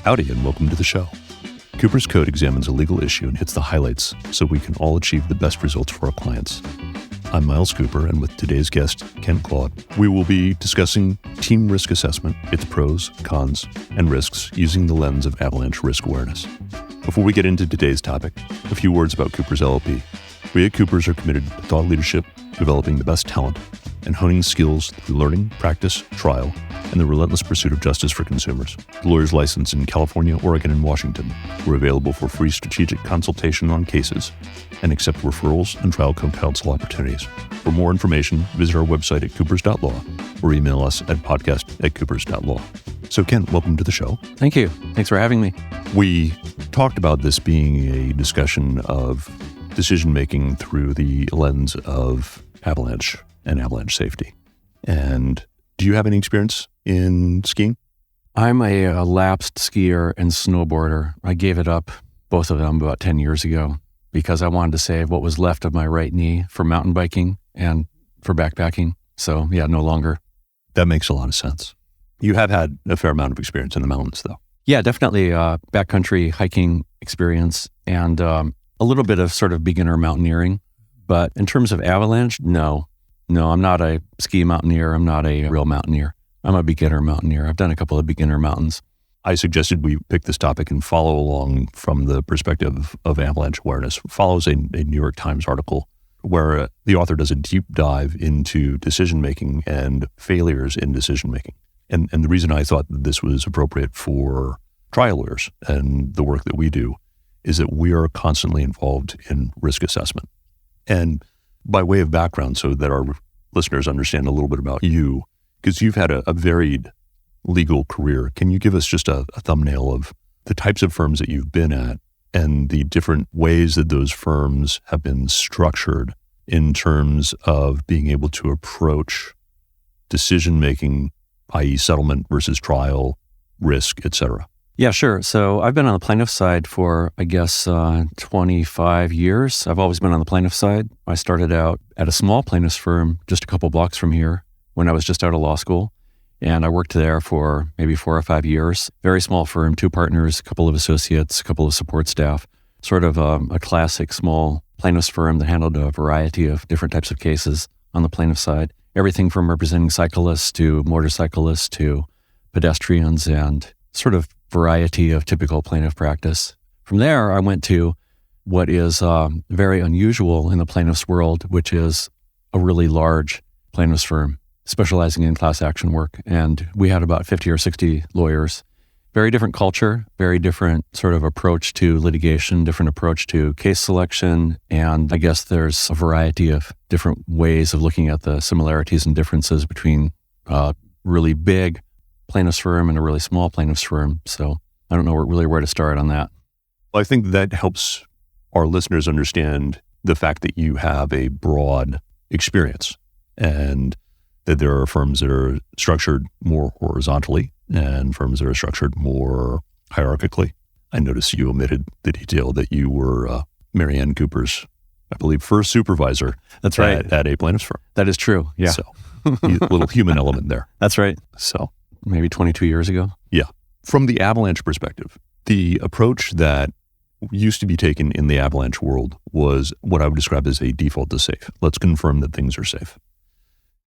Howdy and welcome to the show. Cooper's Code examines a legal issue and hits the highlights so we can all achieve the best results for our clients. I'm Miles Cooper, and with today's guest, Kent Klaudt, we will be discussing team risk assessment, its pros, cons, and risks using the lens of avalanche risk awareness. Before we get into today's topic, a few words about Cooper's LLP. We at Cooper's are committed to thought leadership, developing the best talent, and honing skills through learning, practice, trial, and the relentless pursuit of justice for consumers. The lawyers licensed in California, Oregon, and Washington. We're available for free strategic consultation on cases and accept referrals and trial co-counsel opportunities. For more information, visit our website at coopers.law or email us at podcast@coopers.law. So Kent, welcome to the show. Thank you. Thanks for having me. We talked about this being a discussion of decision-making through the lens of avalanche and avalanche safety. And do you have any experience in skiing? I'm a lapsed skier and snowboarder. I gave it up, both of them, about 10 years ago because I wanted to save what was left of my right knee for mountain biking and for backpacking. So yeah, no longer. That makes a lot of sense. You have had a fair amount of experience in the mountains, though. Yeah, definitely backcountry hiking experience and a little bit of sort of beginner mountaineering. But in terms of avalanche, no, I'm not a ski mountaineer. I'm not a real mountaineer. I'm a beginner mountaineer. I've done a couple of beginner mountains. I suggested we pick this topic and follow along from the perspective of avalanche awareness. It follows a New York Times article where the author does a deep dive into decision-making and failures in decision-making. And the reason I thought that this was appropriate for trial lawyers and the work that we do is that we are constantly involved in risk assessment. And by way of background, so that our listeners understand a little bit about you, because you've had a varied legal career, can you give us just a thumbnail of the types of firms that you've been at and the different ways that those firms have been structured in terms of being able to approach decision-making, i.e. settlement versus trial, risk, et cetera? Yeah, sure. So I've been on the plaintiff side for, 25 years. I've always been on the plaintiff side. I started out at a small plaintiff's firm just a couple blocks from here when I was just out of law school. And I worked there for maybe 4 or 5 years. Very small firm, 2 partners, a couple of associates, a couple of support staff. Sort of a classic small plaintiff's firm that handled a variety of different types of cases on the plaintiff side. Everything from representing cyclists to motorcyclists to pedestrians and sort of variety of typical plaintiff practice. From there, I went to what is very unusual in the plaintiff's world, which is a really large plaintiff's firm specializing in class action work. And we had about 50 or 60 lawyers. Very different culture, very different sort of approach to litigation, different approach to case selection. And I guess there's a variety of different ways of looking at the similarities and differences between a really big plaintiff's firm and a really small plaintiff's firm. So I don't know where to start on that. Well, I think that helps our listeners understand the fact that you have a broad experience and that there are firms that are structured more horizontally and firms that are structured more hierarchically. I noticed you omitted the detail that you were Mary Ann Cooper's, I believe, first supervisor. That's right. At a plaintiff's firm. That is true. Yeah. So a little human element there. That's right. So maybe 22 years ago. Yeah. From the avalanche perspective, the approach that used to be taken in the avalanche world was what I would describe as a default to safe. Let's confirm that things are safe.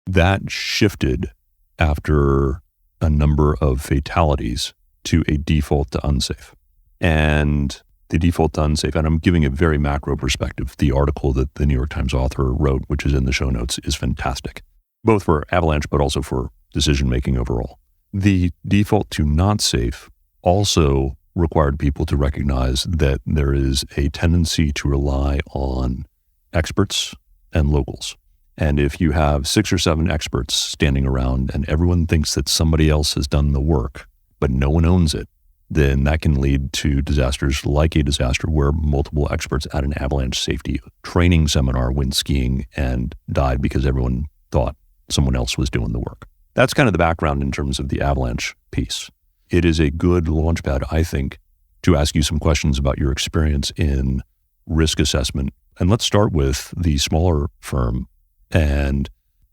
That shifted after a number of fatalities to a default to unsafe. And the default to unsafe, and I'm giving a very macro perspective. The article that the New York Times author wrote, which is in the show notes, is fantastic, both for avalanche, but also for decision-making overall. The default to not safe also required people to recognize that there is a tendency to rely on experts and locals. And if you have 6 or 7 experts standing around and everyone thinks that somebody else has done the work, but no one owns it, then that can lead to disasters like a disaster where multiple experts at an avalanche safety training seminar went skiing and died because everyone thought someone else was doing the work. That's kind of the background in terms of the avalanche piece. It is a good launchpad, I think, to ask you some questions about your experience in risk assessment. And let's start with the smaller firm and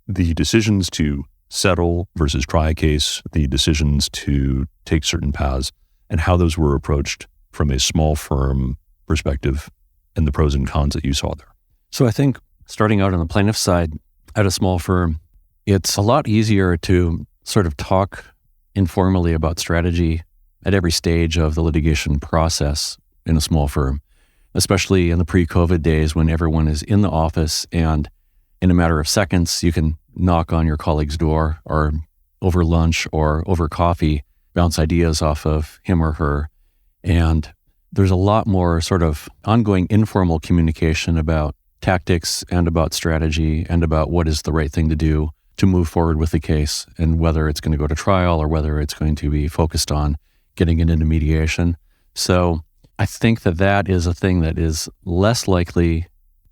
the decisions to settle versus try a case, the decisions to take certain paths. and how those were approached from a small firm perspective and the pros and cons that you saw there. So I think starting out on the plaintiff side at a small firm, it's a lot easier to sort of talk informally about strategy at every stage of the litigation process in a small firm, especially in the pre-COVID days when everyone is in the office and in a matter of seconds, you can knock on your colleague's door or over lunch or over coffee, bounce ideas off of him or her. And there's a lot more sort of ongoing informal communication about tactics and about strategy and about what is the right thing to do to move forward with the case and whether it's going to go to trial or whether it's going to be focused on getting it into mediation. So I think that that is a thing that is less likely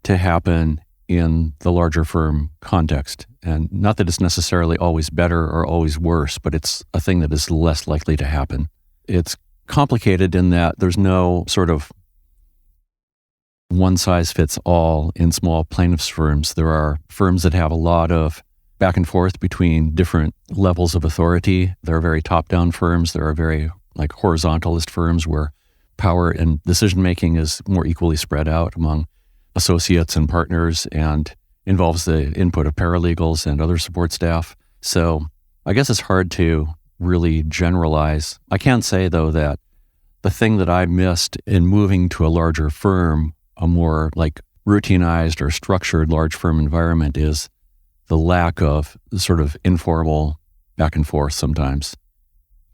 to happen in the larger firm context. And not that it's necessarily always better or always worse, but it's a thing that is less likely to happen. It's complicated in that there's no sort of one size fits all in small plaintiffs' firms. There are firms that have a lot of back and forth between different levels of authority. There are very top-down firms. There are very like horizontalist firms where power and decision-making is more equally spread out among associates and partners and involves the input of paralegals and other support staff. So I guess it's hard to really generalize. I can say, though, that the thing that I missed in moving to a larger firm, a more like routinized or structured large firm environment, is the lack of sort of informal back and forth sometimes.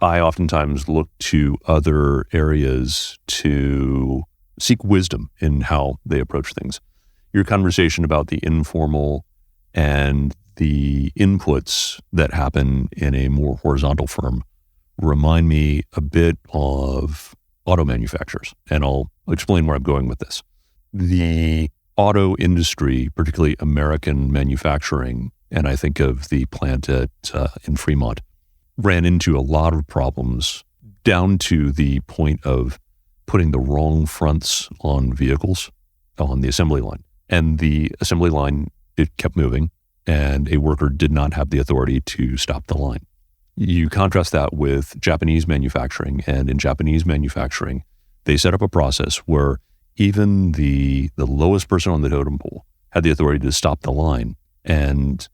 I oftentimes look to other areas to seek wisdom in how they approach things. Your conversation about the informal and the inputs that happen in a more horizontal firm remind me a bit of auto manufacturers, and I'll explain where I'm going with this. The auto industry, particularly American manufacturing, and I think of the plant in Fremont, ran into a lot of problems down to the point of putting the wrong fronts on vehicles on the assembly line. And the assembly line, it kept moving, and a worker did not have the authority to stop the line. You contrast that with Japanese manufacturing, and in Japanese manufacturing, they set up a process where even the lowest person on the totem pole had the authority to stop the line and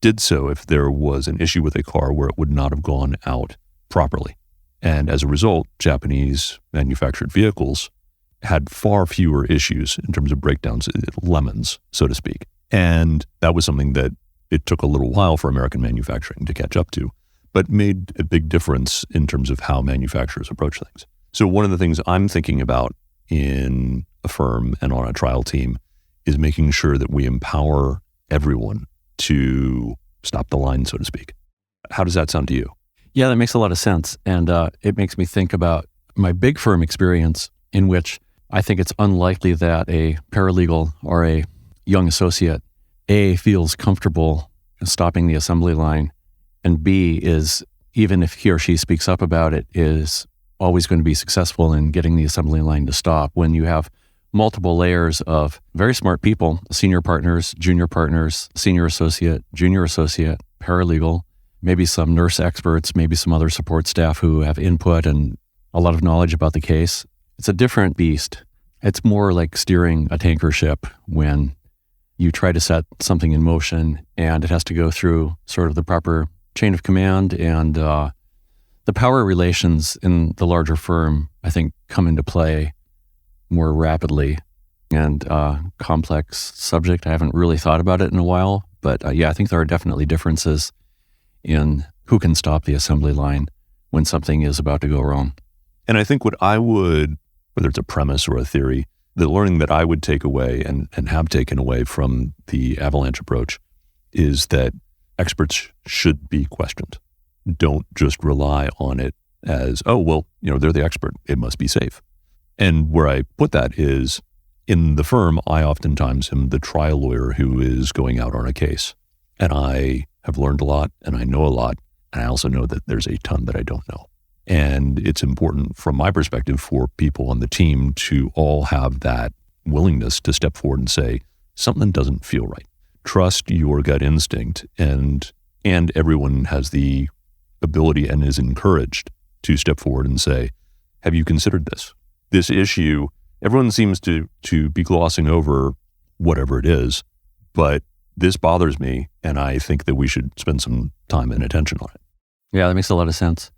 did so if there was an issue with a car where it would not have gone out properly. And as a result, Japanese manufactured vehicles had far fewer issues in terms of breakdowns, lemons, so to speak. And that was something that it took a little while for American manufacturing to catch up to, but made a big difference in terms of how manufacturers approach things. So one of the things I'm thinking about in a firm and on a trial team is making sure that we empower everyone to stop the line, so to speak. How does that sound to you? Yeah, that makes a lot of sense. And it makes me think about my big firm experience, in which I think it's unlikely that a paralegal or a young associate, A, feels comfortable stopping the assembly line, and B, is, even if he or she speaks up about it, is always going to be successful in getting the assembly line to stop. When you have multiple layers of very smart people, senior partners, senior associate, junior associate, paralegal, maybe some nurse experts, maybe some other support staff who have input and a lot of knowledge about the case. It's a different beast. It's more like steering a tanker ship when you try to set something in motion and it has to go through sort of the proper chain of command, and the power relations in the larger firm, I think, come into play more rapidly. And complex subject. I haven't really thought about it in a while, but yeah, I think there are definitely differences in who can stop the assembly line when something is about to go wrong. And I think what I would, whether it's a premise or a theory, the learning that I would take away and have taken away from the avalanche approach is that experts should be questioned. Don't just rely on it as, oh, well, they're the expert, it must be safe. And where I put that is, in the firm, I oftentimes am the trial lawyer who is going out on a case. And I have learned a lot, and I know a lot, and I also know that there's a ton that I don't know. And it's important from my perspective for people on the team to all have that willingness to step forward and say, something doesn't feel right. Trust your gut instinct, and everyone has the ability and is encouraged to step forward and say, have you considered this? This issue, everyone seems to be glossing over whatever it is, but this bothers me, and I think that we should spend some time and attention on it. Yeah, that makes a lot of sense.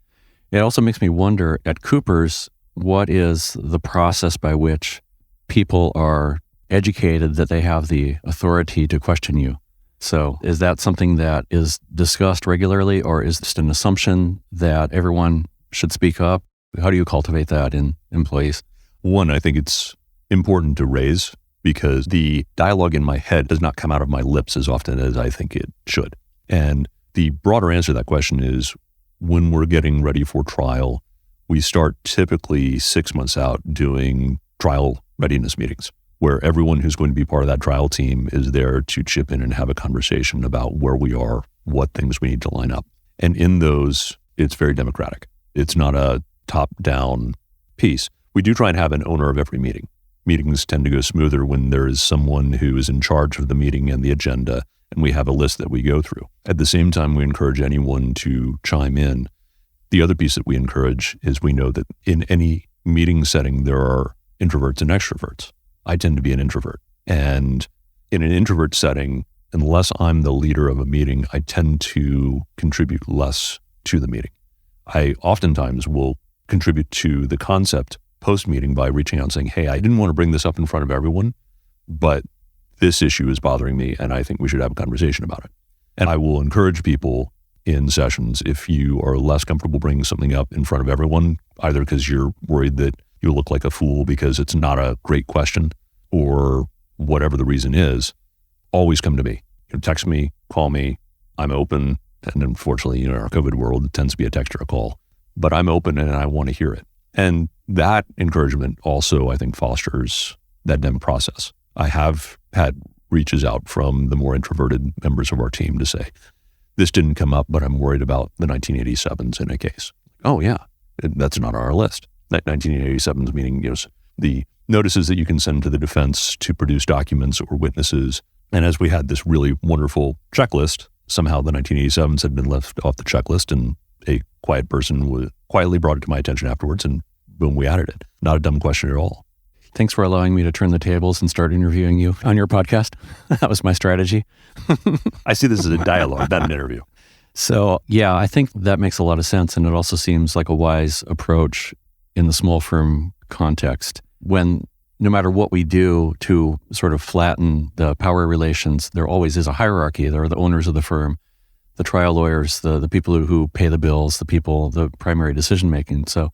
It also makes me wonder, at Cooper's, what is the process by which people are educated that they have the authority to question you? So is that something that is discussed regularly, or is this an assumption that everyone should speak up? How do you cultivate that in employees? One, I think it's important to raise, because the dialogue in my head does not come out of my lips as often as I think it should. And the broader answer to that question is, when we're getting ready for trial, we start typically 6 months out doing trial readiness meetings, where everyone who's going to be part of that trial team is there to chip in and have a conversation about where we are, what things we need to line up. And in those, it's very democratic. It's not a top-down piece. We do try and have an owner of every meeting. Meetings tend to go smoother when there is someone who is in charge of the meeting and the agenda, and we have a list that we go through. At the same time, we encourage anyone to chime in. The other piece that we encourage is, we know that in any meeting setting, there are introverts and extroverts. I tend to be an introvert. And in an introvert setting, unless I'm the leader of a meeting, I tend to contribute less to the meeting. I oftentimes will contribute to the concept post-meeting by reaching out and saying, hey, I didn't want to bring this up in front of everyone, but this issue is bothering me, and I think we should have a conversation about it. And I will encourage people in sessions, if you are less comfortable bringing something up in front of everyone, either because you're worried that you look like a fool because it's not a great question, or whatever the reason is, always come to me. Text me, call me. I'm open. And unfortunately, in our COVID world, it tends to be a text or a call. But I'm open and I want to hear it. And that encouragement also, I think, fosters that DEM process. I have had reaches out from the more introverted members of our team to say, this didn't come up, but I'm worried about the 1987s in a case. Oh yeah, that's not on our list. That 1987s meaning, the notices that you can send to the defense to produce documents or witnesses. And as we had this really wonderful checklist, somehow the 1987s had been left off the checklist, and a quiet person quietly brought it to my attention afterwards, and boom, we added it. Not a dumb question at all. Thanks for allowing me to turn the tables and start interviewing you on your podcast. That was my strategy. I see this as a dialogue, not an interview. So yeah, I think that makes a lot of sense. And it also seems like a wise approach in the small firm context, when no matter what we do to sort of flatten the power relations, there always is a hierarchy. There are the owners of the firm, the trial lawyers, the people who pay the bills, the primary decision-making. So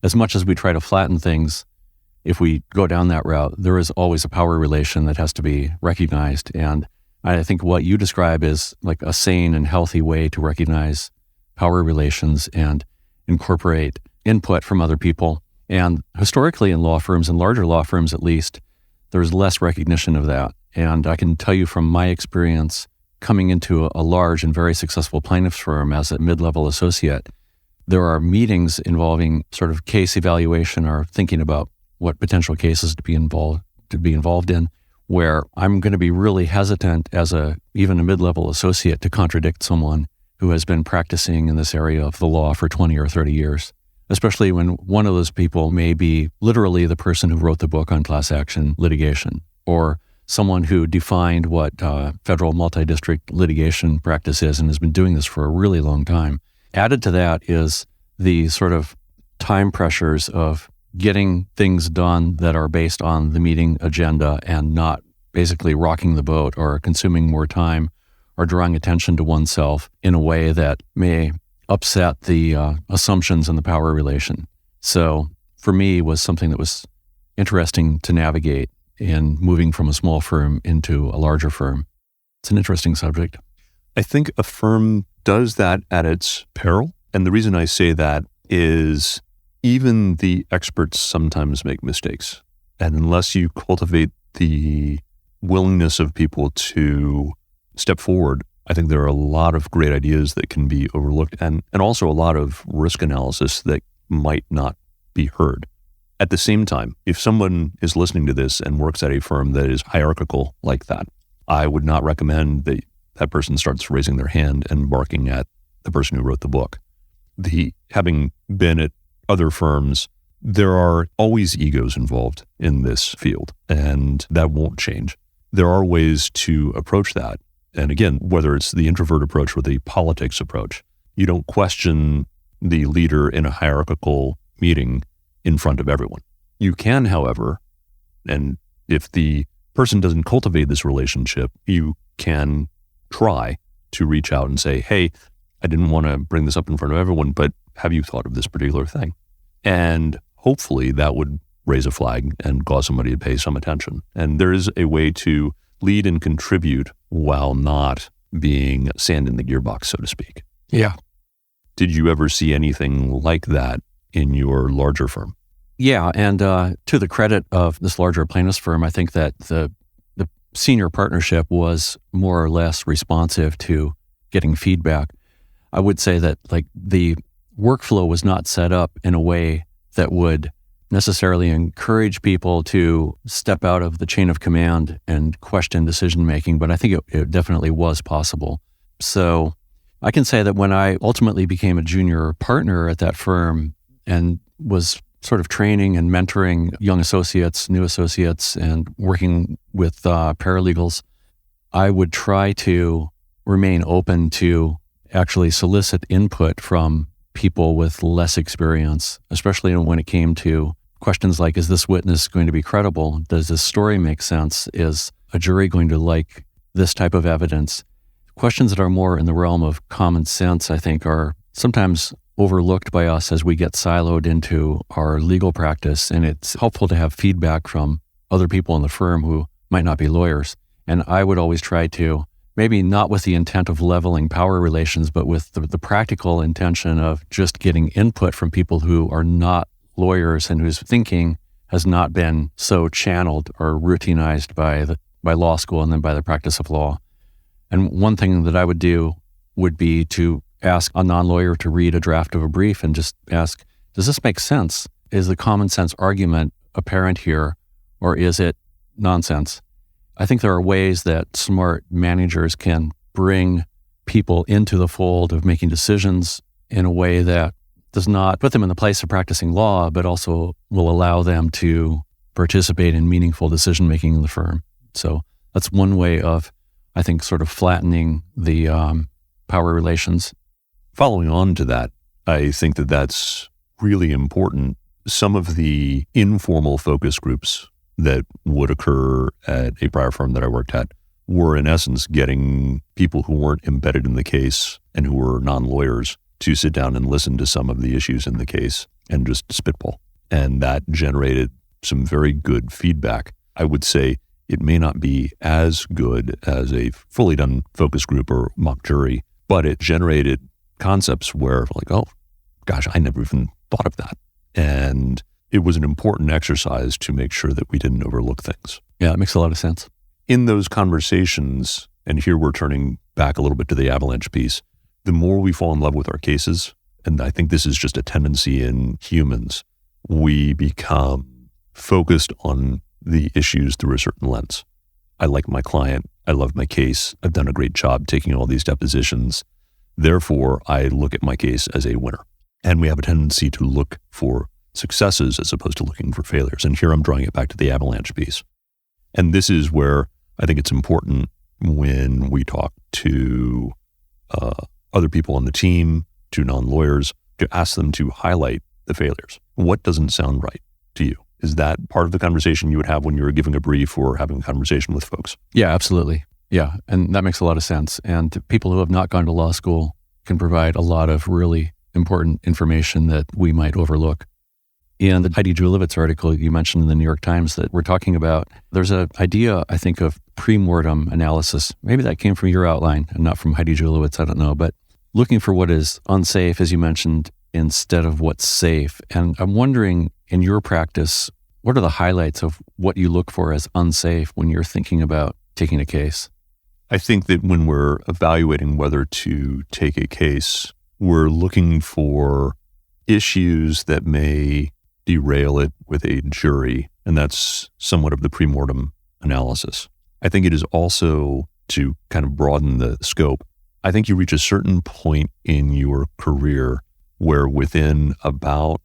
as much as we try to flatten things, if we go down that route, there is always a power relation that has to be recognized. And I think what you describe is like a sane and healthy way to recognize power relations and incorporate input from other people. And historically in law firms, and larger law firms at least, there's less recognition of that. And I can tell you from my experience coming into a large and very successful plaintiff's firm as a mid-level associate, there are meetings involving sort of case evaluation or thinking about what potential cases to be involved in, where I'm going to be really hesitant as even a mid-level associate to contradict someone who has been practicing in this area of the law for 20 or 30 years, especially when one of those people may be literally the person who wrote the book on class action litigation, or someone who defined what federal multi-district litigation practice is and has been doing this for a really long time. Added to that is the sort of time pressures of getting things done that are based on the meeting agenda and not basically rocking the boat or consuming more time or drawing attention to oneself in a way that may upset the assumptions in the power relation. So for me, it was something that was interesting to navigate in moving from a small firm into a larger firm. It's an interesting subject. I think a firm does that at its peril. And the reason I say that is even the experts sometimes make mistakes. And unless you cultivate the willingness of people to step forward, I think there are a lot of great ideas that can be overlooked, and also a lot of risk analysis that might not be heard. At the same time, if someone is listening to this and works at a firm that is hierarchical like that, I would not recommend that that person starts raising their hand and barking at the person who wrote the book. Having been at other firms, There are always egos involved in this field, and that won't change. There are ways to approach that. And again, whether it's the introvert approach or the politics approach, you don't question the leader in a hierarchical meeting in front of everyone. You can, however, and if the person doesn't cultivate this relationship, you can try to reach out and say, hey, I didn't want to bring this up in front of everyone, but have you thought of this particular thing? And hopefully that would raise a flag and cause somebody to pay some attention. And there is a way to lead and contribute while not being sand in the gearbox, so to speak. Yeah. Did you ever see anything like that in your larger firm? Yeah, and to the credit of this larger plaintiffs firm, I think that the senior partnership was more or less responsive to getting feedback. I would say that the workflow was not set up in a way that would necessarily encourage people to step out of the chain of command and question decision-making, but I think it definitely was possible. So I can say that when I ultimately became a junior partner at that firm and was sort of training and mentoring young associates, new associates, and working with paralegals, I would try to remain open to actually solicit input from people with less experience, especially when it came to questions like, is this witness going to be credible? Does this story make sense? Is a jury going to like this type of evidence? Questions that are more in the realm of common sense, I think, are sometimes overlooked by us as we get siloed into our legal practice. And it's helpful to have feedback from other people in the firm who might not be lawyers. And I would always try to, maybe not with the intent of leveling power relations, but with the practical intention of just getting input from people who are not lawyers and whose thinking has not been so channeled or routinized by law school and then by the practice of law. And one thing that I would do would be to ask a non-lawyer to read a draft of a brief and just ask, does this make sense? Is the common sense argument apparent here, or is it nonsense? I think there are ways that smart managers can bring people into the fold of making decisions in a way that does not put them in the place of practicing law, but also will allow them to participate in meaningful decision-making in the firm. So that's one way of, I think, sort of flattening the power relations. Following on to that, I think that that's really important. Some of the informal focus groups that would occur at a prior firm that I worked at were in essence getting people who weren't embedded in the case and who were non-lawyers to sit down and listen to some of the issues in the case and just spitball. And that generated some very good feedback. I would say it may not be as good as a fully done focus group or mock jury, but it generated concepts where like, oh gosh, I never even thought of that. And it was an important exercise to make sure that we didn't overlook things. Yeah, it makes a lot of sense. In those conversations, and here we're turning back a little bit to the avalanche piece, the more we fall in love with our cases, and I think this is just a tendency in humans, we become focused on the issues through a certain lens. I like my client. I love my case. I've done a great job taking all these depositions. Therefore, I look at my case as a winner. And we have a tendency to look for successes as opposed to looking for failures. And here I'm drawing it back to the avalanche piece. And this is where I think it's important when we talk to other people on the team, to non-lawyers, to ask them to highlight the failures. What doesn't sound right to you? Is that part of the conversation you would have when you were giving a brief or having a conversation with folks? Yeah, absolutely. Yeah, and that makes a lot of sense. And people who have not gone to law school can provide a lot of really important information that we might overlook. In the Heidi Julewitz article you mentioned in the New York Times that we're talking about, there's an idea, I think, of pre-mortem analysis. Maybe that came from your outline and not from Heidi Julewitz, I don't know, but looking for what is unsafe, as you mentioned, instead of what's safe. And I'm wondering, in your practice, what are the highlights of what you look for as unsafe when you're thinking about taking a case? I think that when we're evaluating whether to take a case, we're looking for issues that may derail it with a jury, and that's somewhat of the pre-mortem analysis. I think it is also, to kind of broaden the scope, I think you reach a certain point in your career where within about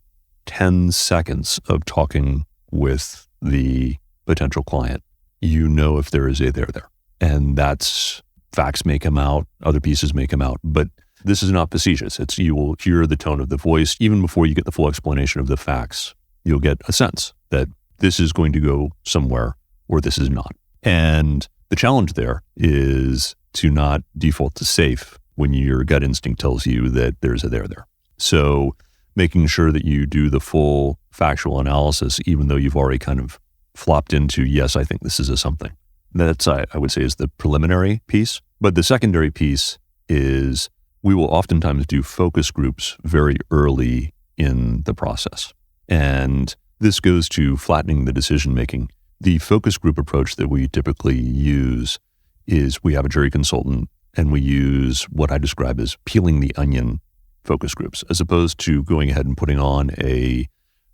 10 seconds of talking with the potential client, you know if there is a there there. And that's, facts may come out, other pieces may come out, but this is not facetious. It's, you will hear the tone of the voice. Even before you get the full explanation of the facts, you'll get a sense that this is going to go somewhere or this is not. And the challenge there is to not default to safe when your gut instinct tells you that there's a there there. So making sure that you do the full factual analysis, even though you've already kind of flopped into, yes, I think this is a something. That's, I would say, is the preliminary piece. But the secondary piece is we will oftentimes do focus groups very early in the process. And this goes to flattening the decision-making. The focus group approach that we typically use is we have a jury consultant and we use what I describe as peeling the onion focus groups, as opposed to going ahead and putting on a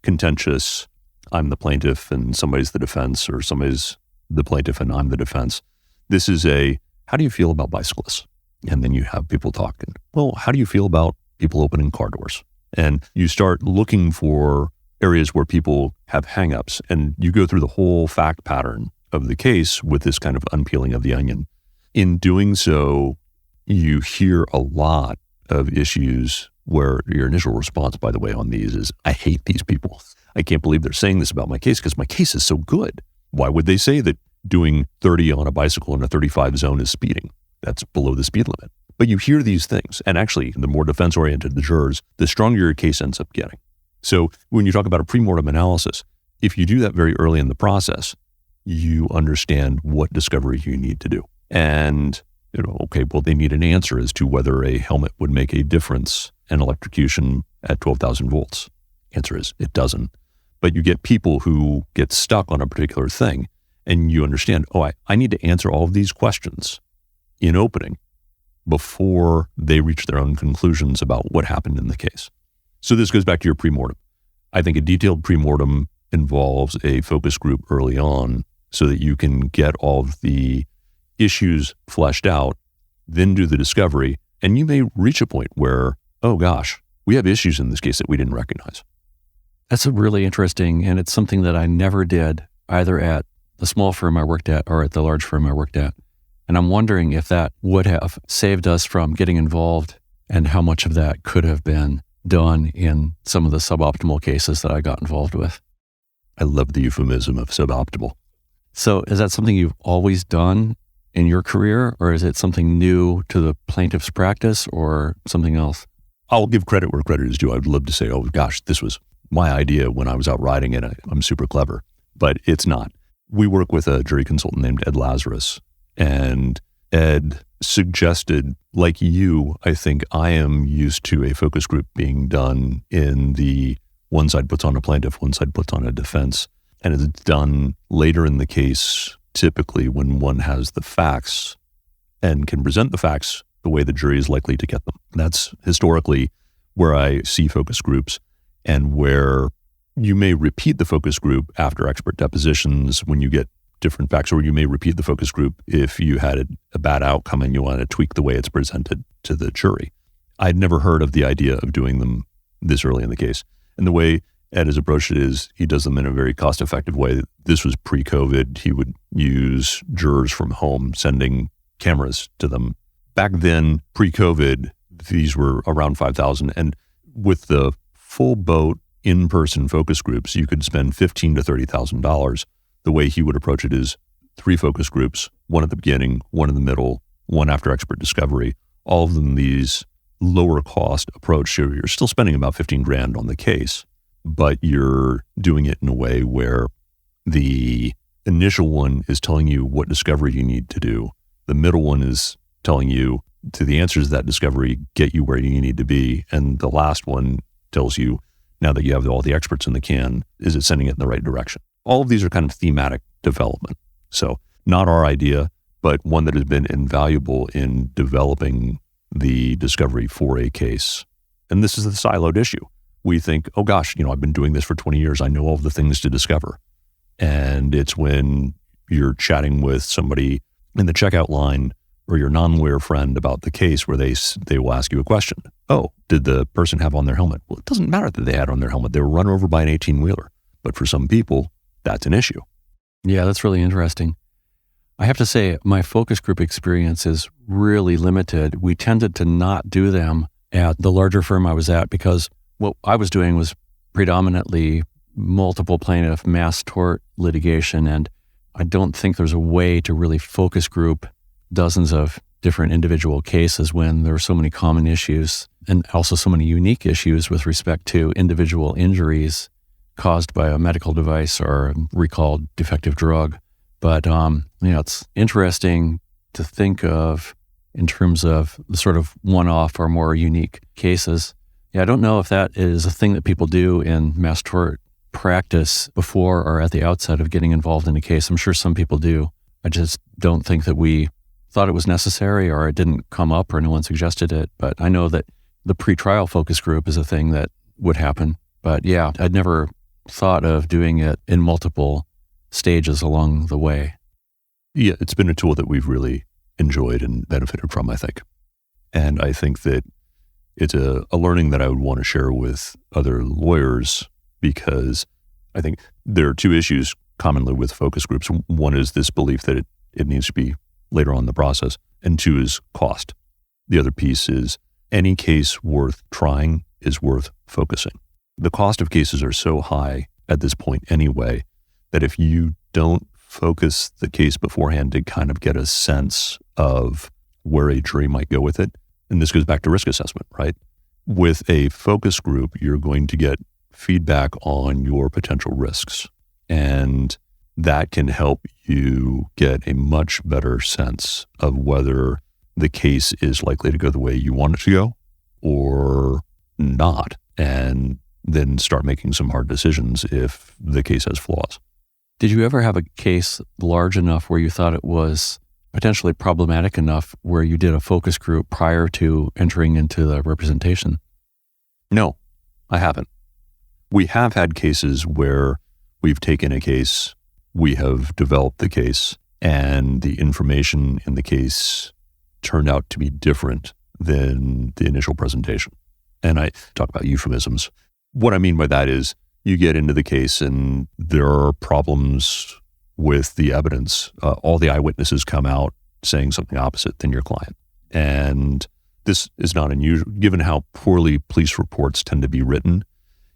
contentious, I'm the plaintiff and somebody's the defense, or somebody's the plaintiff and I'm the defense. This is a, how do you feel about bicyclists? And then you have people talking, well, how do you feel about people opening car doors? And you start looking for areas where people have hangups, and you go through the whole fact pattern of the case with this kind of unpeeling of the onion. In doing so, you hear a lot of issues where your initial response, by the way, on these is, I hate these people. I can't believe they're saying this about my case because my case is so good. Why would they say that doing 30 on a bicycle in a 35 zone is speeding? That's below the speed limit. But you hear these things. And actually, the more defense-oriented the jurors, the stronger your case ends up getting. So when you talk about a premortem analysis, if you do that very early in the process, you understand what discovery you need to do. And, okay, well, they need an answer as to whether a helmet would make a difference in electrocution at 12,000 volts. Answer is, it doesn't. But you get people who get stuck on a particular thing, and you understand, I need to answer all of these questions in opening before they reach their own conclusions about what happened in the case. So this goes back to your premortem. I think a detailed premortem involves a focus group early on so that you can get all of the issues fleshed out, then do the discovery, and you may reach a point where, oh gosh, we have issues in this case that we didn't recognize. That's a really interesting, and it's something that I never did either at the small firm I worked at or at the large firm I worked at. And I'm wondering if that would have saved us from getting involved and how much of that could have been done in some of the suboptimal cases that I got involved with. I love the euphemism of suboptimal. So is that something you've always done in your career, or is it something new to the plaintiff's practice or something else? I'll give credit where credit is due. I'd love to say, oh gosh, this was my idea when I was out riding it. I'm super clever, but it's not. We work with a jury consultant named Ed Lazarus, and Ed suggested, like you, I think I am used to a focus group being done in the one side puts on a plaintiff, one side puts on a defense, and it's done later in the case, typically when one has the facts and can present the facts the way the jury is likely to get them. That's historically where I see focus groups, and where you may repeat the focus group after expert depositions when you get different facts, or you may repeat the focus group if you had a bad outcome and you want to tweak the way it's presented to the jury. I'd never heard of the idea of doing them this early in the case. And the way Ed has approached it is he does them in a very cost-effective way. This was pre-COVID. He would use jurors from home, sending cameras to them. Back then, pre-COVID, these were around 5,000. And with the full boat in-person focus groups, you could spend $15,000 to $30,000. The way he would approach it is 3 focus groups, one at the beginning, one in the middle, one after expert discovery, all of them these lower cost approach. So you're still spending about $15,000 on the case, but you're doing it in a way where the initial one is telling you what discovery you need to do. The middle one is telling you to the answers to that discovery, get you where you need to be. And the last one tells you, now that you have all the experts in the can, is it sending it in the right direction? All of these are kind of thematic development. So not our idea, but one that has been invaluable in developing the discovery for a case. And this is the siloed issue. We think, oh gosh, I've been doing this for 20 years. I know all of the things to discover. And it's when you're chatting with somebody in the checkout line or your non-lawyer friend about the case where they will ask you a question. Oh, did the person have on their helmet? Well, it doesn't matter that they had on their helmet. They were run over by an 18-wheeler. But for some people, that's an issue. Yeah, that's really interesting. I have to say, my focus group experience is really limited. We tended to not do them at the larger firm I was at because what I was doing was predominantly multiple plaintiff mass tort litigation. And I don't think there's a way to really focus group dozens of different individual cases when there are so many common issues and also so many unique issues with respect to individual injuries caused by a medical device or a recalled defective drug. But, it's interesting to think of in terms of the sort of one-off or more unique cases. Yeah, I don't know if that is a thing that people do in mass tort practice before or at the outset of getting involved in a case. I'm sure some people do. I just don't think that we thought it was necessary or it didn't come up or no one suggested it. But I know that the pretrial focus group is a thing that would happen. But yeah, I'd never thought of doing it in multiple stages along the way. Yeah, it's been a tool that we've really enjoyed and benefited from, I think. And I think that it's a learning that I would want to share with other lawyers because I think there are two issues commonly with focus groups. One is this belief that it needs to be later on in the process, and two is cost. The other piece is any case worth trying is worth focusing. The cost of cases are so high at this point anyway that if you don't focus the case beforehand to kind of get a sense of where a jury might go with it, and this goes back to risk assessment, right? With a focus group, you're going to get feedback on your potential risks, and that can help you get a much better sense of whether the case is likely to go the way you want it to go or not, and then start making some hard decisions if the case has flaws. Did you ever have a case large enough where you thought it was potentially problematic enough where you did a focus group prior to entering into the representation? No, I haven't. We have had cases where we've taken a case, we have developed the case, and the information in the case turned out to be different than the initial presentation. And I talk about euphemisms. What I mean by that is you get into the case and there are problems with the evidence. All the eyewitnesses come out saying something opposite than your client. And this is not unusual. Given how poorly police reports tend to be written,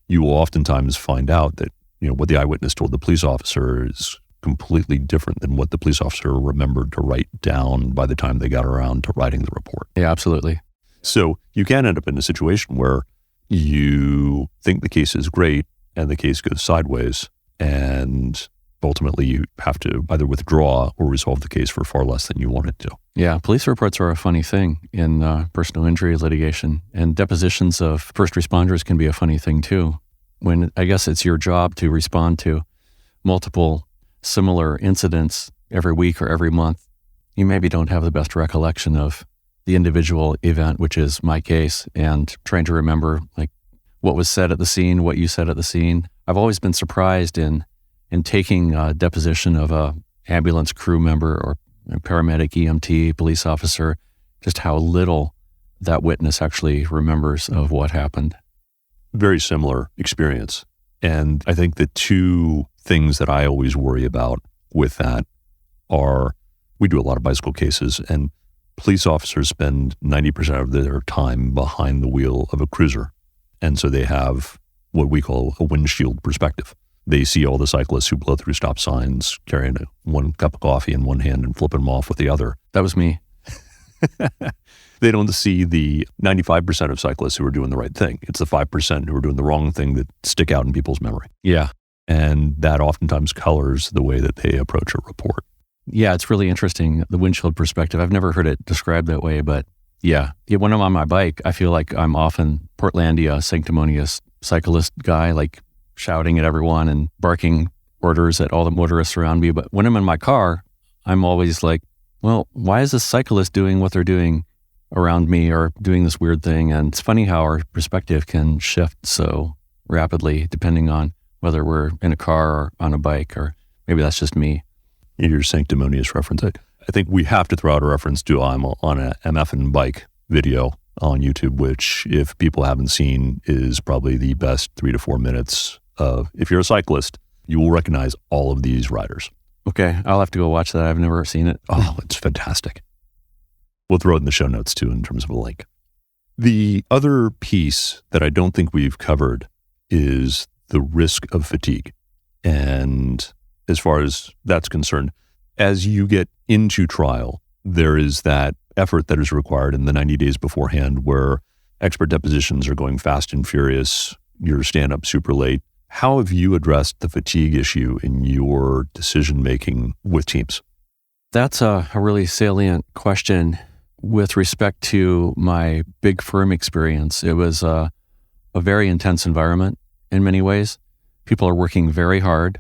you will oftentimes find out that what the eyewitness told the police officer is completely different than what the police officer remembered to write down by the time they got around to writing the report. Yeah, absolutely. So you can end up in a situation where you think the case is great and the case goes sideways, and ultimately you have to either withdraw or resolve the case for far less than you wanted to. Yeah, police reports are a funny thing in personal injury litigation, and depositions of first responders can be a funny thing too. When I guess it's your job to respond to multiple similar incidents every week or every month, you maybe don't have the best recollection of the individual event, which is my case, and trying to remember what was said at the scene, what you said at the scene. I've always been surprised in taking a deposition of a ambulance crew member or a paramedic, EMT, police officer, just how little that witness actually remembers of what happened. Very similar experience. And I think the two things that I always worry about with that are, we do a lot of bicycle cases, and police officers spend 90% of their time behind the wheel of a cruiser. And so they have what we call a windshield perspective. They see all the cyclists who blow through stop signs, carrying one cup of coffee in one hand and flipping them off with the other. That was me. They don't see the 95% of cyclists who are doing the right thing. It's the 5% who are doing the wrong thing that stick out in people's memory. Yeah. And that oftentimes colors the way that they approach a report. Yeah, it's really interesting, the windshield perspective. I've never heard it described that way, but yeah. When I'm on my bike, I feel like I'm often Portlandia, sanctimonious cyclist guy, shouting at everyone and barking orders at all the motorists around me. But when I'm in my car, I'm always like, well, why is this cyclist doing what they're doing around me or doing this weird thing? And it's funny how our perspective can shift so rapidly depending on whether we're in a car or on a bike, or maybe that's just me. Your sanctimonious reference. I think we have to throw out a reference to I'm on a MF and bike video on YouTube, which if people haven't seen is probably the best 3 to 4 minutes of, if you're a cyclist, you will recognize all of these riders. Okay, I'll have to go watch that. I've never seen it. Oh, it's fantastic. We'll throw it in the show notes too in terms of a link. The other piece that I don't think we've covered is the risk of fatigue. And as far as that's concerned, as you get into trial, there is that effort that is required in the 90 days beforehand where expert depositions are going fast and furious. You're staying up super late. How have you addressed the fatigue issue in your decision-making with teams? That's a really salient question with respect to my big firm experience. It was a very intense environment in many ways. People are working very hard.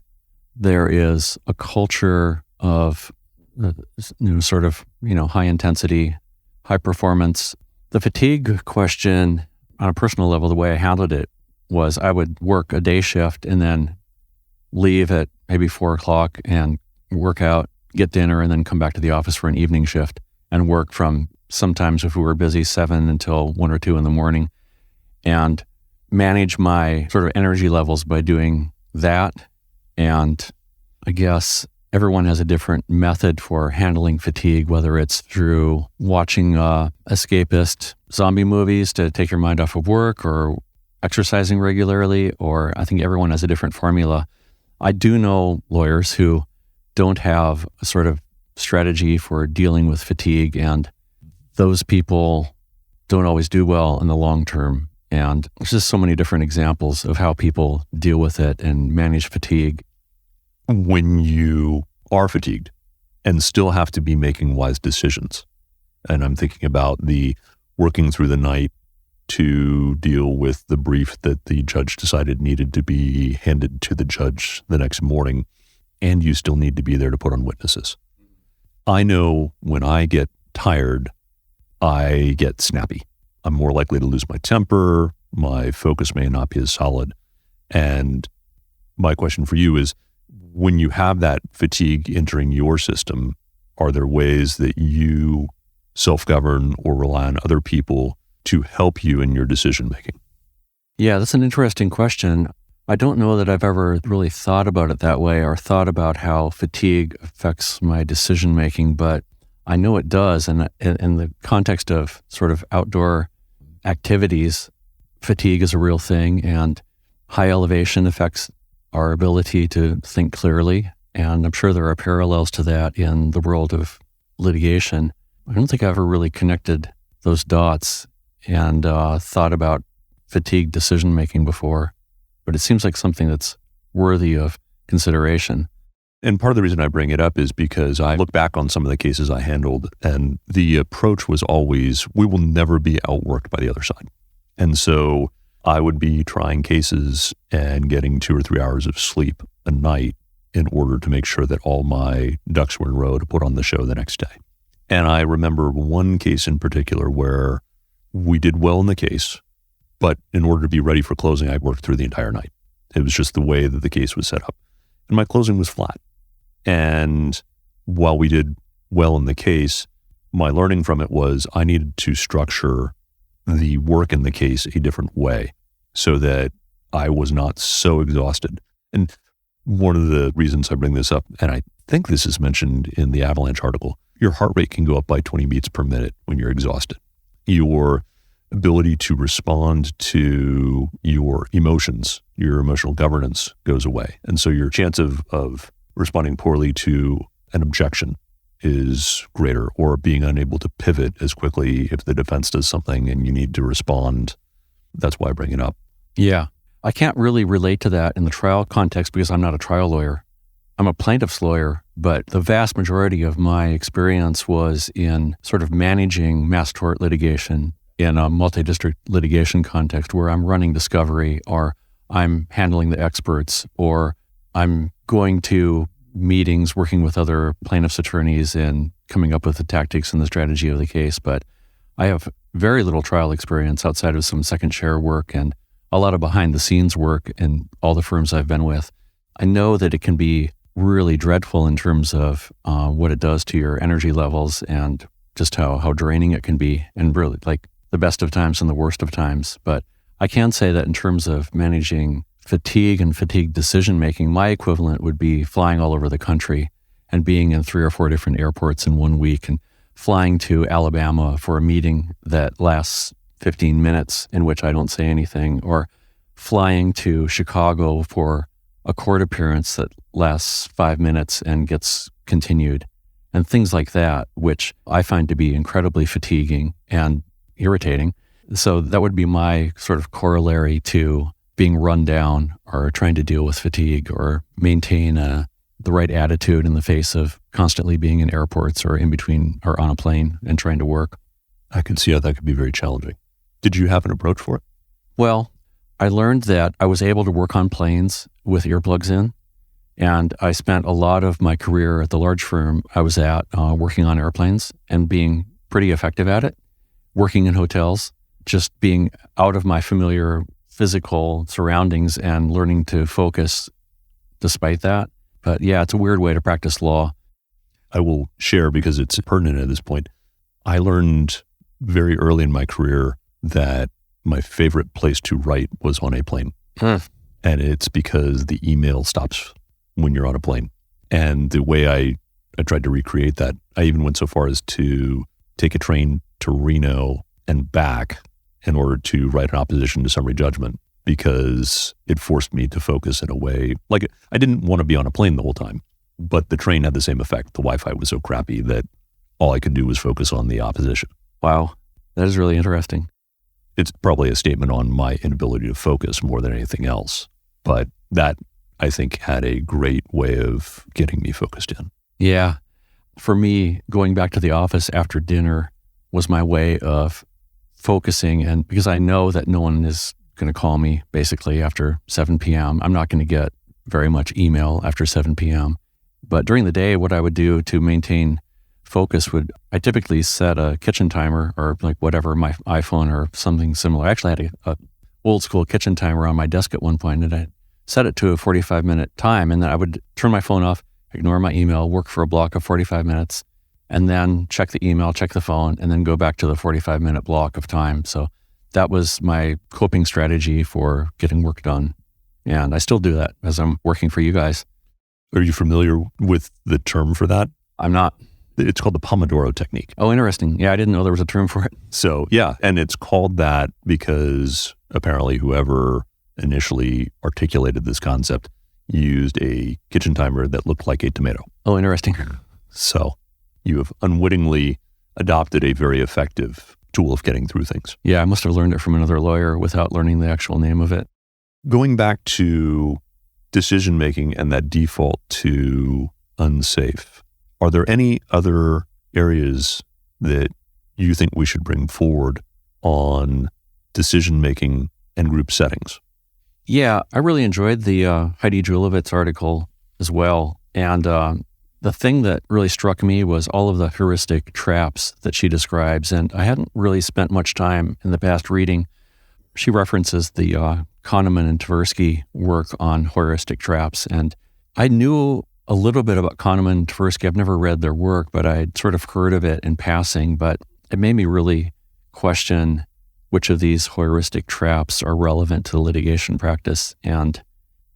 There is a culture of high intensity, high performance. The fatigue question on a personal level, the way I handled it was I would work a day shift and then leave at maybe 4:00 and work out, get dinner, and then come back to the office for an evening shift and work from sometimes, if we were busy, 7 until 1 or 2 in the morning, and manage my sort of energy levels by doing that. And I guess everyone has a different method for handling fatigue, whether it's through watching escapist zombie movies to take your mind off of work, or exercising regularly, or I think everyone has a different formula. I do know lawyers who don't have a sort of strategy for dealing with fatigue, and those people don't always do well in the long term. And there's just so many different examples of how people deal with it and manage fatigue. When you are fatigued and still have to be making wise decisions, and I'm thinking about the working through the night to deal with the brief that the judge decided needed to be handed to the judge the next morning, and you still need to be there to put on witnesses. I know when I get tired, I get snappy. I'm more likely to lose my temper. My focus may not be as solid. And my question for you is, when you have that fatigue entering your system, are there ways that you self-govern or rely on other people to help you in your decision-making? Yeah, that's an interesting question. I don't know that I've ever really thought about it that way or thought about how fatigue affects my decision-making, but I know it does. And in the context of sort of outdoor activities, fatigue is a real thing, and high elevation affects our ability to think clearly. And I'm sure there are parallels to that in the world of litigation. I don't think I ever really connected those dots and thought about fatigue decision-making before, but it seems like something that's worthy of consideration. And part of the reason I bring it up is because I look back on some of the cases I handled, and the approach was always, we will never be outworked by the other side. And so I would be trying cases and getting 2 or 3 hours of sleep a night in order to make sure that all my ducks were in a row to put on the show the next day. And I remember one case in particular where we did well in the case, but in order to be ready for closing, I worked through the entire night. It was just the way that the case was set up. And my closing was flat. And while we did well in the case, my learning from it was I needed to structure the work in the case a different way so that I was not so exhausted. And one of the reasons I bring this up, and I think this is mentioned in the Avalanche article, your heart rate can go up by 20 beats per minute when you're exhausted. Your ability to respond to your emotions, your emotional governance goes away. And so your chance of responding poorly to an objection is greater, or being unable to pivot as quickly if the defense does something and you need to respond. That's why I bring it up. Yeah. I can't really relate to that in the trial context because I'm not a trial lawyer. I'm a plaintiff's lawyer, but the vast majority of my experience was in sort of managing mass tort litigation in a multi-district litigation context where I'm running discovery, or I'm handling the experts, or I'm going to meetings, working with other plaintiffs' attorneys and coming up with the tactics and the strategy of the case. But I have very little trial experience outside of some second chair work and a lot of behind the scenes work in all the firms I've been with. I know that it can be really dreadful in terms of what it does to your energy levels and just how draining it can be. And really, like, the best of times and the worst of times. But I can say that in terms of managing fatigue and fatigue decision-making, my equivalent would be flying all over the country and being in 3 or 4 different airports in 1 week and flying to Alabama for a meeting that lasts 15 minutes in which I don't say anything, or flying to Chicago for a court appearance that lasts 5 minutes and gets continued, and things like that, which I find to be incredibly fatiguing and irritating. So that would be my sort of corollary to being run down or trying to deal with fatigue or maintain the right attitude in the face of constantly being in airports or in between or on a plane and trying to work. I can see how that could be very challenging. Did you have an approach for it? Well, I learned that I was able to work on planes with earplugs in, and I spent a lot of my career at the large firm I was at working on airplanes and being pretty effective at it, working in hotels, just being out of my familiar physical surroundings and learning to focus despite that. But yeah, it's a weird way to practice law. I will share because it's pertinent at this point. I learned very early in my career that my favorite place to write was on a plane. And it's because the email stops when you're on a plane. And the way I tried to recreate that, I even went so far as to take a train to Reno and back in order to write an opposition to summary judgment, because it forced me to focus in a way, like I didn't want to be on a plane the whole time, but the train had the same effect. The Wi-Fi was so crappy that all I could do was focus on the opposition. Wow, that is really interesting. It's probably a statement on my inability to focus more than anything else, but that, I think, had a great way of getting me focused in. Yeah. For me, going back to the office after dinner was my way of focusing, and because I know that no one is going to call me basically after 7 p.m. I'm not going to get very much email after 7 p.m. But during the day, what I would do to maintain focus I typically set a kitchen timer or like whatever, my iPhone or something similar. I actually had a old school kitchen timer on my desk at one point, and I set it to a 45-minute time, and then I would turn my phone off, ignore my email, work for a block of 45 minutes, and then check the email, check the phone, and then go back to the 45-minute block of time. So that was my coping strategy for getting work done. And I still do that as I'm working for you guys. Are you familiar with the term for that? I'm not. It's called the Pomodoro technique. Oh, interesting. Yeah, I didn't know there was a term for it. So yeah, and it's called that because apparently whoever initially articulated this concept used a kitchen timer that looked like a tomato. Oh, interesting. So you have unwittingly adopted a very effective tool of getting through things. Yeah, I must have learned it from another lawyer without learning the actual name of it. Going back to decision-making and that default to unsafe, are there any other areas that you think we should bring forward on decision-making and group settings? Yeah, I really enjoyed the Heidi Julovitz article as well. And the thing that really struck me was all of the heuristic traps that she describes. And I hadn't really spent much time in the past reading. She references the Kahneman and Tversky work on heuristic traps. And I knew a little bit about Kahneman and Tversky. I've never read their work, but I'd sort of heard of it in passing. But it made me really question which of these heuristic traps are relevant to the litigation practice. And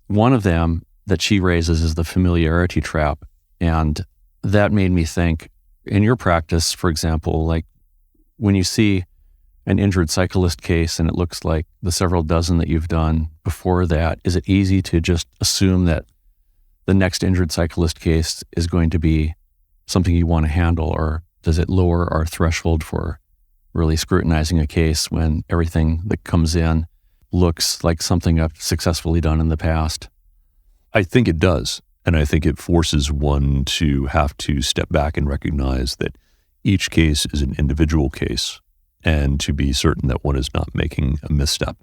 one of them that she raises is the familiarity trap. And that made me think, in your practice, for example, like when you see an injured cyclist case and it looks like the several dozen that you've done before that, is it easy to just assume that the next injured cyclist case is going to be something you want to handle, or does it lower our threshold for really scrutinizing a case when everything that comes in looks like something I've successfully done in the past? I think it does. And I think it forces one to have to step back and recognize that each case is an individual case, and to be certain that one is not making a misstep.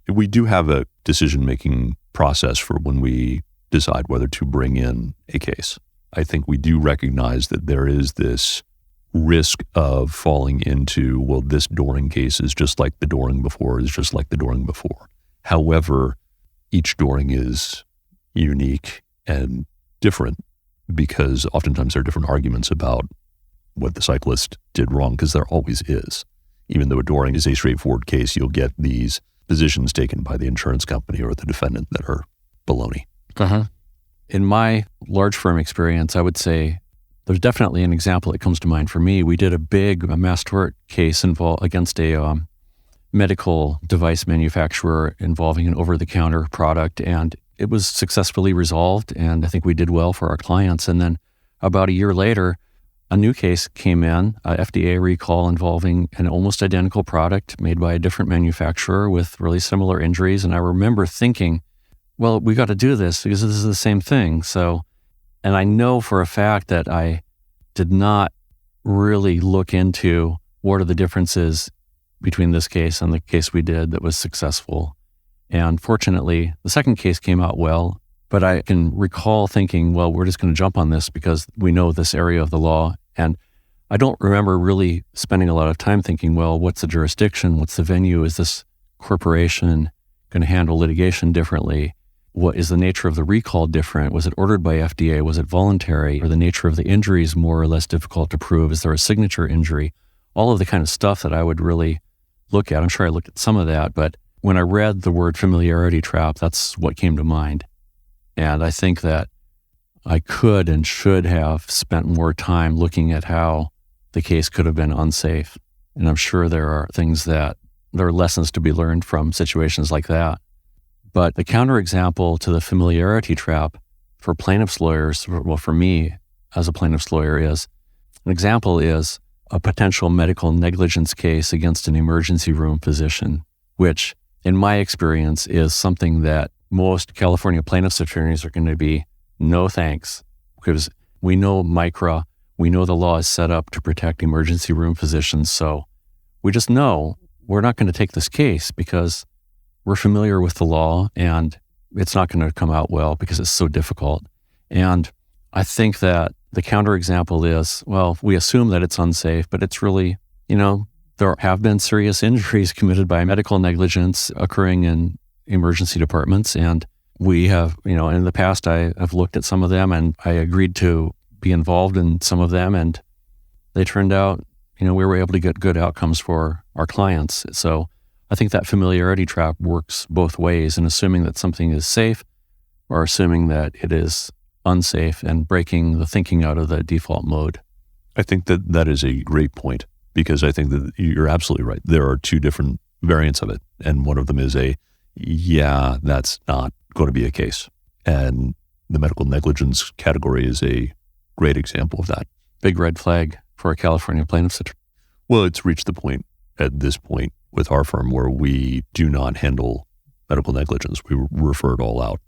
We do have a decision-making process for when we decide whether to bring in a case. I think we do recognize that there is this risk of falling into, well, this Doring case is just like the Doring before, is just like the Doring before. However, each Doring is unique and different, because oftentimes there are different arguments about what the cyclist did wrong, because there always is. even though Adoring is a straightforward case, you'll get these positions taken by the insurance company or the defendant that are baloney. Uh-huh. In my large firm experience, I would say there's definitely an example that comes to mind for me. We did a mass tort case against a medical device manufacturer involving an over-the-counter product, and it was successfully resolved, and I think we did well for our clients. And then about a year later, a new case came in, a FDA recall involving an almost identical product made by a different manufacturer with really similar injuries. And I remember thinking, well, we got to do this because this is the same thing. And I know for a fact that I did not really look into what are the differences between this case and the case we did that was successful. And fortunately, the second case came out well, but I can recall thinking, well, we're just going to jump on this because we know this area of the law. And I don't remember really spending a lot of time thinking, well, what's the jurisdiction? What's the venue? Is this corporation going to handle litigation differently? What is the nature of the recall different? Was it ordered by FDA? Was it voluntary? Or the nature of the injury is more or less difficult to prove? Is there a signature injury? All of the kind of stuff that I would really look at. I'm sure I looked at some of that, but when I read the word familiarity trap, that's what came to mind. And I think that I could and should have spent more time looking at how the case could have been unsafe. And I'm sure there are lessons to be learned from situations like that. But the counterexample to the familiarity trap for plaintiff's lawyers, well, for me as a plaintiff's lawyer, is an example is a potential medical negligence case against an emergency room physician, which in my experience is something that most California plaintiff's attorneys are going to be no thanks, because we know MICRA, we know the law is set up to protect emergency room physicians. So we just know we're not going to take this case because we're familiar with the law and it's not going to come out well because it's so difficult. And I think that the counterexample is, well, we assume that it's unsafe, but it's really, there have been serious injuries committed by medical negligence occurring in emergency departments. And we have, in the past, I have looked at some of them and I agreed to be involved in some of them. And they turned out, we were able to get good outcomes for our clients. So I think that familiarity trap works both ways in assuming that something is safe or assuming that it is unsafe and breaking the thinking out of the default mode. I think that is a great point, because I think that you're absolutely right. There are two different variants of it. And one of them is that's not going to be a case. And the medical negligence category is a great example of that. Big red flag for a California plaintiff's attorney. Well, it's reached the point at this point with our firm where we do not handle medical negligence. We refer it all out.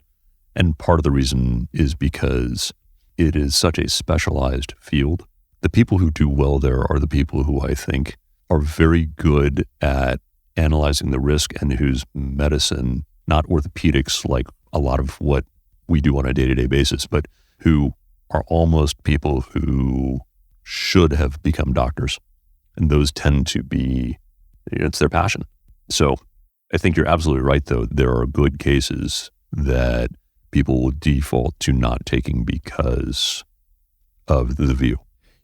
And part of the reason is because it is such a specialized field. The people who do well there are the people who I think are very good at analyzing the risk and whose medicine, not orthopedics like a lot of what we do on a day-to-day basis, but who are almost people who should have become doctors. And those tend to be, it's their passion. So I think you're absolutely right, though. There are good cases that people will default to not taking because of the view.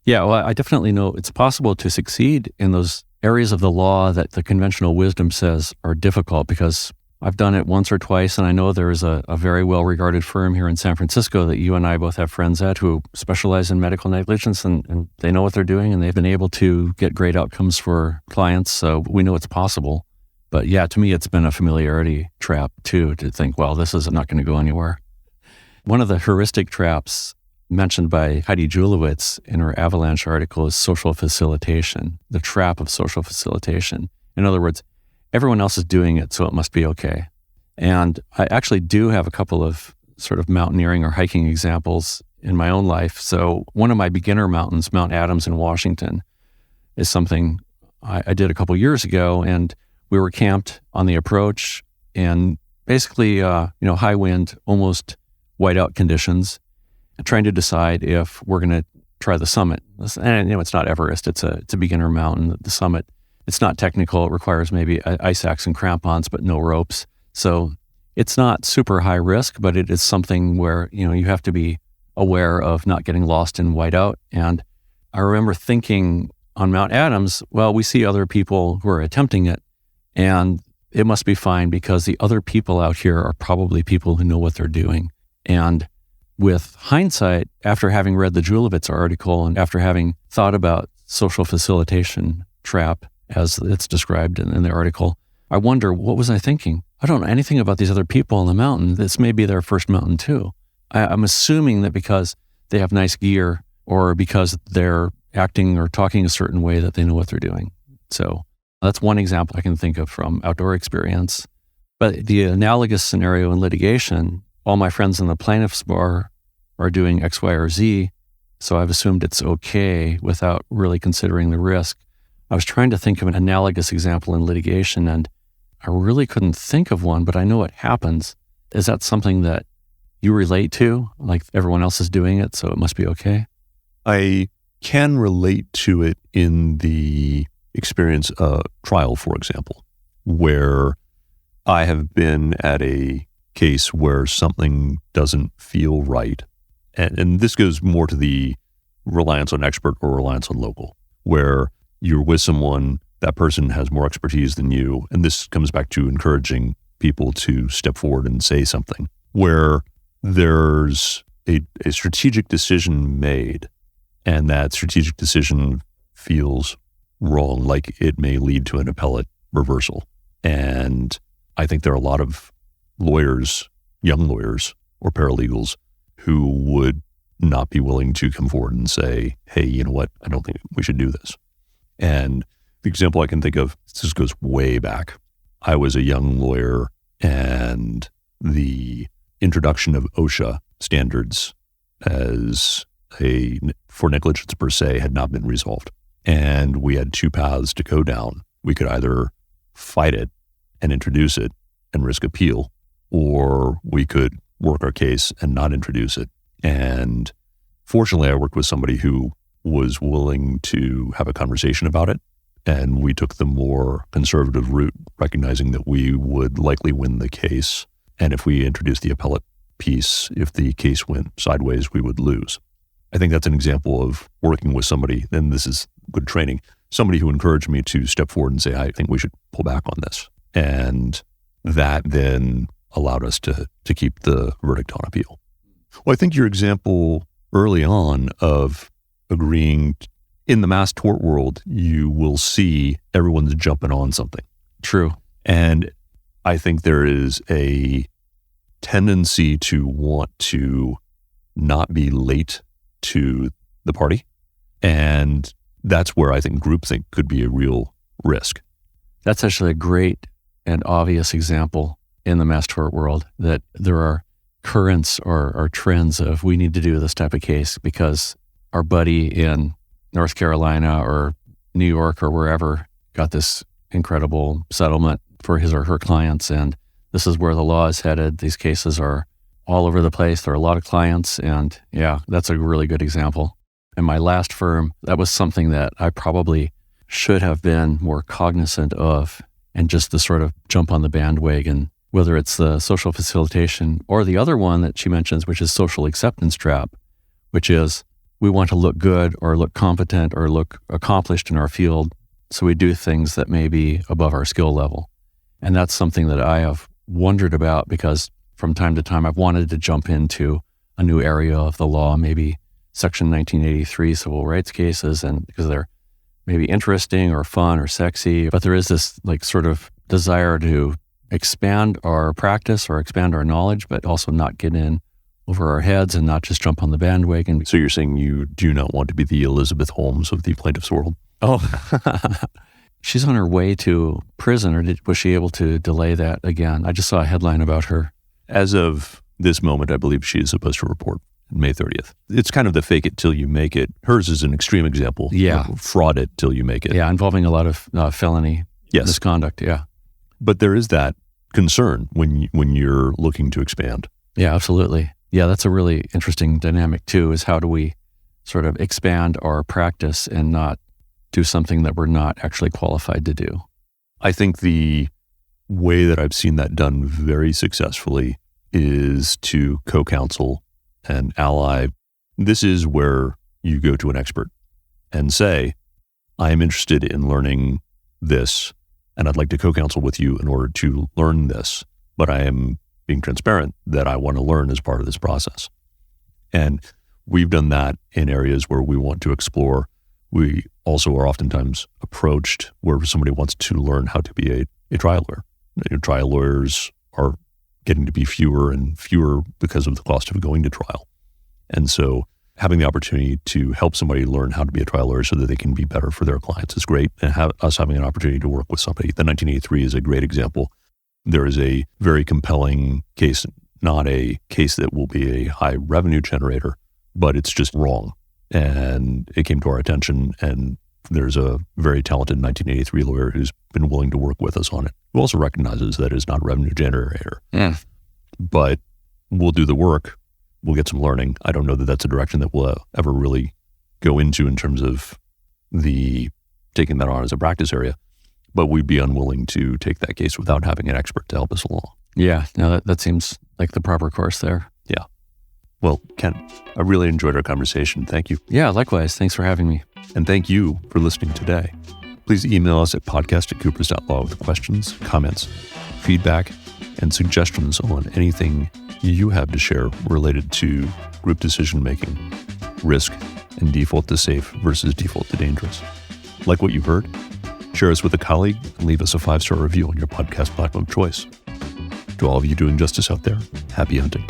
Yeah, well, I definitely know it's possible to succeed in those areas of the law that the conventional wisdom says are difficult, because I've done it once or twice, and I know there is a very well-regarded firm here in San Francisco that you and I both have friends at who specialize in medical negligence, and they know what they're doing, and they've been able to get great outcomes for clients, so we know it's possible. But yeah, to me, it's been a familiarity trap too, to think, well, this is not going to go anywhere. One of the heuristic traps mentioned by Heidi Julewitz in her Avalanche article is social facilitation, the trap of social facilitation. In other words, everyone else is doing it, so it must be okay. And I actually do have a couple of sort of mountaineering or hiking examples in my own life. So one of my beginner mountains, Mount Adams in Washington, is something I did a couple years ago, and we were camped on the approach and basically, high wind, almost whiteout conditions, trying to decide if we're going to try the summit. And it's not Everest; it's a beginner mountain. The summit, it's not technical. It requires maybe ice axe and crampons, but no ropes. So it's not super high risk, but it is something where you have to be aware of not getting lost in whiteout. And I remember thinking on Mount Adams, well, we see other people who are attempting it, and it must be fine because the other people out here are probably people who know what they're doing. And with hindsight, after having read the Julovitz article and after having thought about social facilitation trap as it's described in the article, I wonder, what was I thinking? I don't know anything about these other people on the mountain. This may be their first mountain too. I'm assuming that because they have nice gear or because they're acting or talking a certain way that they know what they're doing. So that's one example I can think of from outdoor experience. But the analogous scenario in litigation, all my friends in the plaintiff's bar are doing X, Y, or Z, so I've assumed it's okay without really considering the risk. I was trying to think of an analogous example in litigation, and I really couldn't think of one, but I know it happens. Is that something that you relate to? Like everyone else is doing it, so it must be okay? I can relate to it in the experience trial, for example, where I have been at a case where something doesn't feel right. And this goes more to the reliance on expert or reliance on local, where you're with someone, that person has more expertise than you. And this comes back to encouraging people to step forward and say something, where there's a strategic decision made, and that strategic decision feels wrong, like it may lead to an appellate reversal. And I think there are a lot of lawyers, young lawyers or paralegals, who would not be willing to come forward and say, hey, you know what, I don't think we should do this. And the example I can think of, this goes way back. I was a young lawyer, and the introduction of OSHA standards for negligence per se had not been resolved. And we had two paths to go down. We could either fight it and introduce it and risk appeal, or we could work our case and not introduce it. And fortunately, I worked with somebody who was willing to have a conversation about it. And we took the more conservative route, recognizing that we would likely win the case. And if we introduced the appellate piece, if the case went sideways, we would lose. I think that's an example of working with somebody, and this is good training, somebody who encouraged me to step forward and say, I think we should pull back on this. And that then allowed us to keep the verdict on appeal. Well, I think your example early on of agreeing in the mass tort world, you will see everyone's jumping on something. True. And I think there is a tendency to want to not be late to the party. And that's where I think groupthink could be a real risk. That's actually a great and obvious example in the mass tort world, that there are currents or trends of we need to do this type of case because our buddy in North Carolina or New York or wherever got this incredible settlement for his or her clients, and this is where the law is headed. These cases are all over the place. There are a lot of clients, and yeah, that's a really good example. In my last firm, that was something that I probably should have been more cognizant of, and just the sort of jump on the bandwagon, whether it's the social facilitation or the other one that she mentions, which is social acceptance trap, which is we want to look good or look competent or look accomplished in our field, so we do things that may be above our skill level. And that's something that I have wondered about, because from time to time I've wanted to jump into a new area of the law, maybe Section 1983 civil rights cases, and because they're maybe interesting or fun or sexy, but there is this like sort of desire to expand our practice or expand our knowledge, but also not get in over our heads and not just jump on the bandwagon. So you're saying you do not want to be the Elizabeth Holmes of the plaintiff's world? Oh, she's on her way to prison, or was she able to delay that again? I just saw a headline about her. As of this moment, I believe she is supposed to report May 30th. It's kind of the fake it till you make it. Hers is an extreme example. Yeah. Fraud it till you make it. Yeah, involving a lot of felony misconduct. Yeah. But there is that concern when you're looking to expand. Yeah, absolutely. Yeah, that's a really interesting dynamic too, is how do we sort of expand our practice and not do something that we're not actually qualified to do. I think the way that I've seen that done very successfully is to co-counsel and ally. This is where you go to an expert and say, I am interested in learning this, and I'd like to co-counsel with you in order to learn this, but I am being transparent that I want to learn as part of this process. And we've done that in areas where we want to explore. We also are oftentimes approached where somebody wants to learn how to be a trial lawyer. Trial lawyers are getting to be fewer and fewer because of the cost of going to trial. And so having the opportunity to help somebody learn how to be a trial lawyer so that they can be better for their clients is great. And us having an opportunity to work with somebody. The 1983 is a great example. There is a very compelling case, not a case that will be a high revenue generator, but it's just wrong. And it came to our attention, and there's a very talented 1983 lawyer who's been willing to work with us on it, who also recognizes that it's not a revenue generator. But we'll do the work. We'll get some learning. I don't know that that's a direction that we'll ever really go into in terms of taking that on as a practice area, but we'd be unwilling to take that case without having an expert to help us along. Yeah, no, that seems like the proper course there. Yeah. Well, Kent, I really enjoyed our conversation. Thank you. Yeah, likewise. Thanks for having me. And thank you for listening today. Please email us at podcast@coopers.law with questions, comments, feedback, and suggestions on anything you have to share related to group decision-making, risk, and default to safe versus default to dangerous. Like what you've heard? Share us with a colleague and leave us a 5-star review on your podcast platform of choice. To all of you doing justice out there, happy hunting.